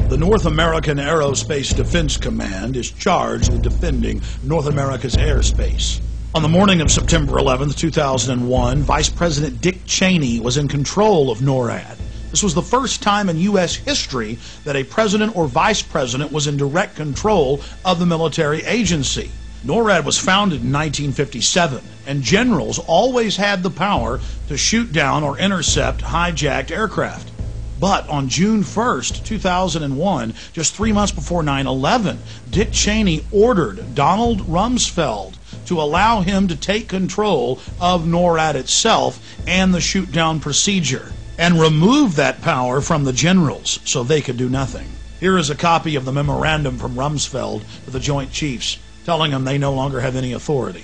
The North American Aerospace Defense Command is charged with defending North America's airspace. On the morning of September 11th, 2001, Vice President Dick Cheney was in control of NORAD. This was the first time in U.S. history that a president or vice president was in direct control of the military agency. NORAD was founded in 1957, and generals always had the power to shoot down or intercept hijacked aircraft. But on June 1st, 2001, just 3 months before 9/11, Dick Cheney ordered Donald Rumsfeld to allow him to take control of NORAD itself and the shoot-down procedure, and remove that power from the generals so they could do nothing. Here is a copy of the memorandum from Rumsfeld to the Joint Chiefs, telling them they no longer have any authority.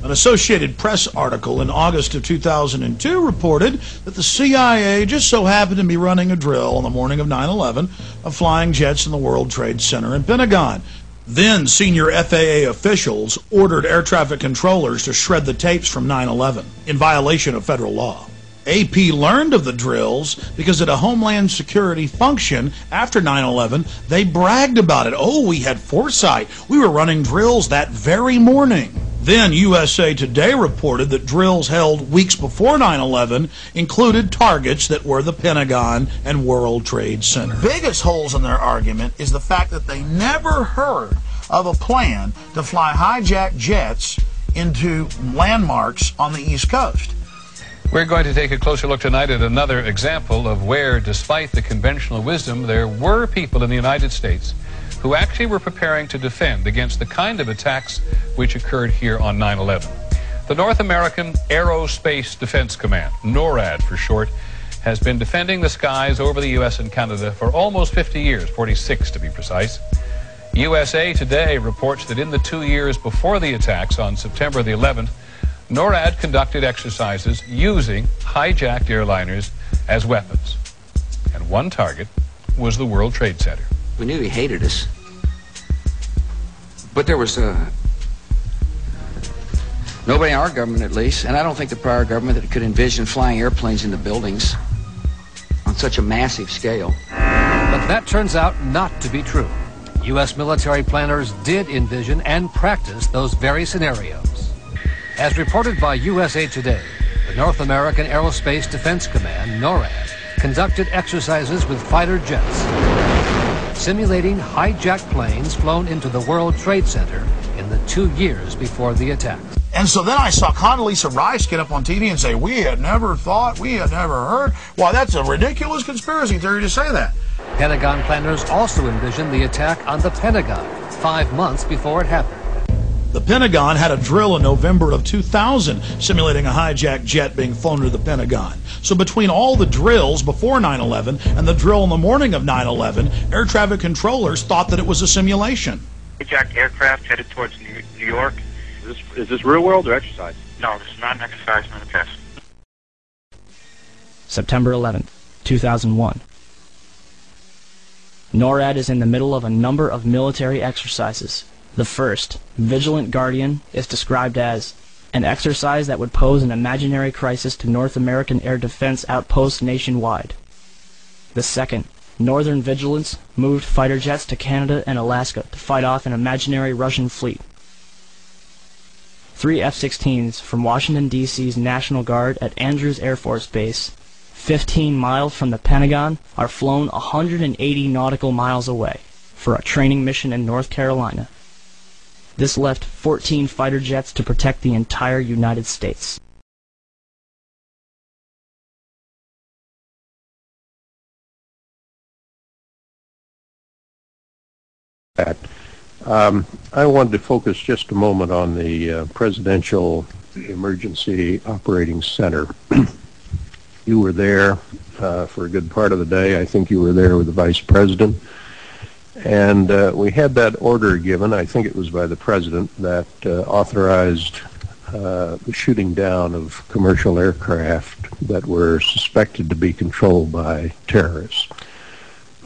An Associated Press article in August of 2002 reported that the CIA just so happened to be running a drill on the morning of 9/11 of flying jets in the World Trade Center and Pentagon. Then senior FAA officials ordered air traffic controllers to shred the tapes from 9/11 in violation of federal law. AP learned of the drills because at a Homeland Security function after 9/11, they bragged about it. Oh, we had foresight. We were running drills that very morning. Then USA Today reported that drills held weeks before 9/11 included targets that were the Pentagon and World Trade Center. The biggest holes in their argument is the fact that they never heard of a plan to fly hijacked jets into landmarks on the East Coast. We're going to take a closer look tonight at another example of where, despite the conventional wisdom, there were people in the United States who actually were preparing to defend against the kind of attacks which occurred here on 9/11. The North American Aerospace Defense Command, NORAD for short, has been defending the skies over the U.S. and Canada for almost 50 years, 46 to be precise. USA Today reports that in the 2 years before the attacks on September the 11th, NORAD conducted exercises using hijacked airliners as weapons. And one target was the World Trade Center. We knew he hated us. But there was nobody in our government, at least, and I don't think the prior government, that could envision flying airplanes into buildings on such a massive scale. But that turns out not to be true. U.S. military planners did envision and practice those very scenarios. As reported by USA Today, the North American Aerospace Defense Command, NORAD, conducted exercises with fighter jets, simulating hijacked planes flown into the World Trade Center in the 2 years before the attack. And so then I saw Condoleezza Rice get up on TV and say, we had never thought, we had never heard. Why, that's a ridiculous conspiracy theory to say that. Pentagon planners also envisioned the attack on the Pentagon 5 months before it happened. The Pentagon had a drill in November of 2000 simulating a hijacked jet being flown to the Pentagon. So between all the drills before 9/11 and the drill in the morning of 9/11, air traffic controllers thought that it was a simulation. Hijacked aircraft headed towards New York. Is this real world or exercise? No, this is not an exercise, not a test. September 11th, 2001. NORAD is in the middle of a number of military exercises. The first, Vigilant Guardian, is described as an exercise that would pose an imaginary crisis to North American air defense outposts nationwide. The second, Northern Vigilance, moved fighter jets to Canada and Alaska to fight off an imaginary Russian fleet. 3 F-16s from Washington, D.C.'s National Guard at Andrews Air Force Base, 15 miles from the Pentagon, are flown 180 nautical miles away for a training mission in North Carolina. This left 14 fighter jets to protect the entire United States. I wanted to focus just a moment on the Presidential Emergency Operating Center. You were there for a good part of the day. I think you were there with the Vice President. And we had that order given, I think it was by the President, that authorized the shooting down of commercial aircraft that were suspected to be controlled by terrorists.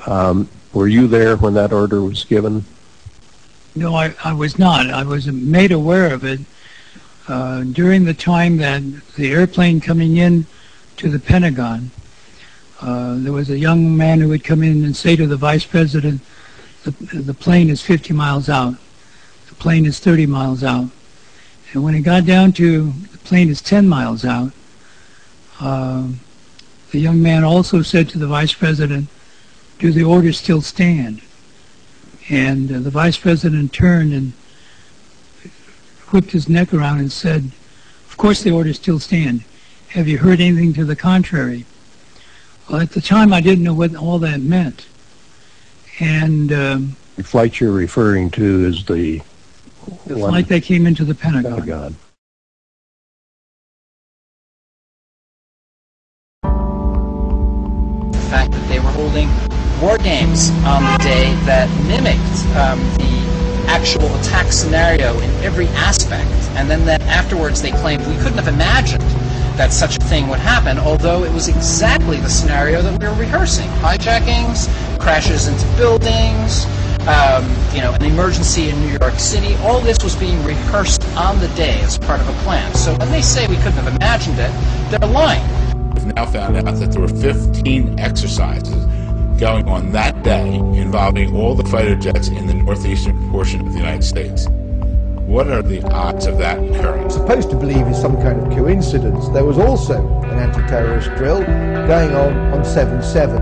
Were you there when that order was given? No, I was not. I was made aware of it during the time that the airplane coming in to the Pentagon There was a young man who would come in and say to the vice president, the plane is 50 miles out. The plane is 30 miles out. And when it got down to the plane is 10 miles out, the young man also said to the vice president, do the orders still stand? And the vice president turned and whipped his neck around and said, of course the orders still stand. Have you heard anything to the contrary? Well, at the time I didn't know what all that meant. And The flight you're referring to is the flight that came into the Pentagon. The fact that they were holding war games on the day that mimicked the actual attack scenario in every aspect, and then that afterwards they claimed we couldn't have imagined that such a thing would happen, although it was exactly the scenario that we were rehearsing. Hijackings, crashes into buildings, an emergency in New York City, all this was being rehearsed on the day as part of a plan. So when they say we couldn't have imagined it, they're lying. We've now found out that there were 15 exercises going on that day involving all the fighter jets in the northeastern portion of the United States. What are the odds of that occurring? Supposed to believe is some kind of coincidence. There was also an anti-terrorist drill going on 7/7.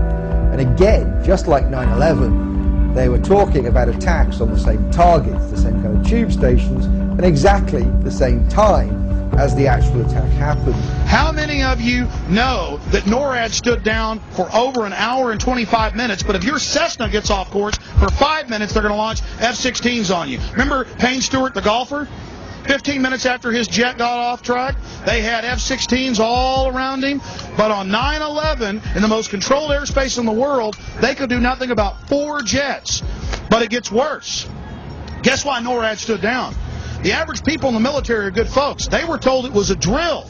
And again, just like 9/11, they were talking about attacks on the same targets, the same kind of tube stations, and exactly the same time as the actual attack happened. How many of you know that NORAD stood down for over an hour and 25 minutes, but if your Cessna gets off course for 5 minutes, they're going to launch F-16s on you? Remember Payne Stewart, the golfer? 15 minutes after his jet got off track, they had F-16s all around him. But on 9/11, in the most controlled airspace in the world, they could do nothing about 4 jets. But it gets worse. Guess why NORAD stood down? The average people in the military are good folks. They were told it was a drill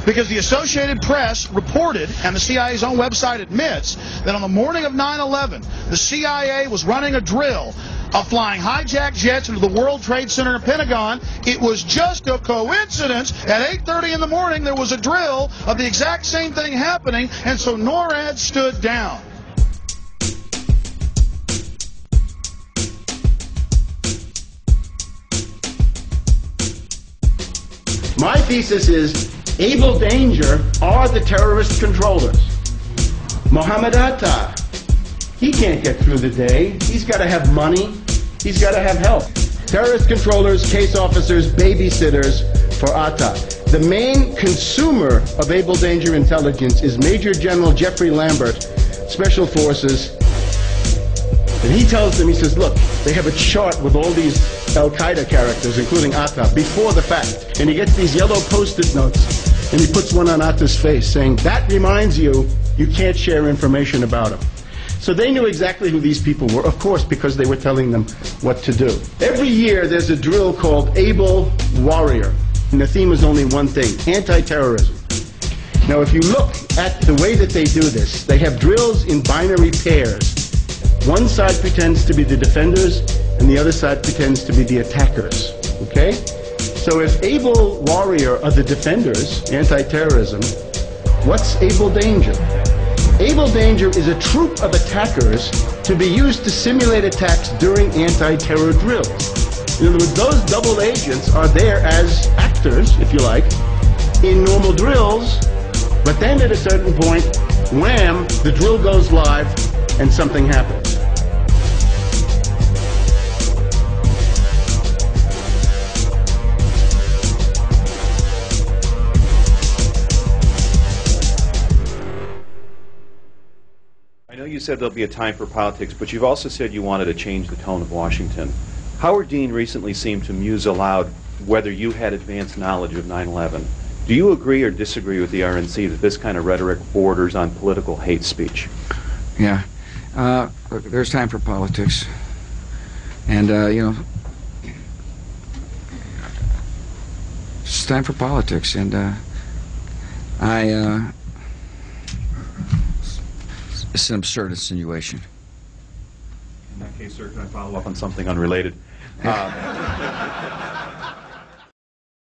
because the Associated Press reported, and the CIA's own website admits, that on the morning of 9/11, the CIA was running a drill of flying hijacked jets into the World Trade Center and Pentagon. It was just a coincidence. At 8:30 in the morning, there was a drill of the exact same thing happening, and so NORAD stood down. My thesis is Abel Danger are the terrorist controllers. Mohammed Atta, he can't get through the day. He's got to have money. He's got to have help. Terrorist controllers, case officers, babysitters for Atta. The main consumer of Abel Danger intelligence is Major General Jeffrey Lambert, Special Forces. And he tells them, he says, look, they have a chart with all these Al-Qaeda characters, including Atta, before the fact. And he gets these yellow Post-it notes, and he puts one on Atta's face, saying, that reminds you, you can't share information about him. So they knew exactly who these people were, of course, because they were telling them what to do. Every year, there's a drill called Able Warrior. And the theme is only one thing, anti-terrorism. Now, if you look at the way that they do this, they have drills in binary pairs. One side pretends to be the defenders, and the other side pretends to be the attackers, okay? So if Able Warrior are the defenders, anti-terrorism, what's Able Danger? Able Danger is a troop of attackers to be used to simulate attacks during anti-terror drills. In other words, those double agents are there as actors, if you like, in normal drills, but then at a certain point, wham, the drill goes live and something happens. I know you said there'll be a time for politics, but you've also said you wanted to change the tone of Washington. Howard Dean recently seemed to muse aloud whether you had advanced knowledge of 9/11. Do you agree or disagree with the RNC that this kind of rhetoric borders on political hate speech? Yeah. Look, there's time for politics. And, it's time for politics. And, it's an absurd insinuation. In that case, sir, can I follow up on something unrelated?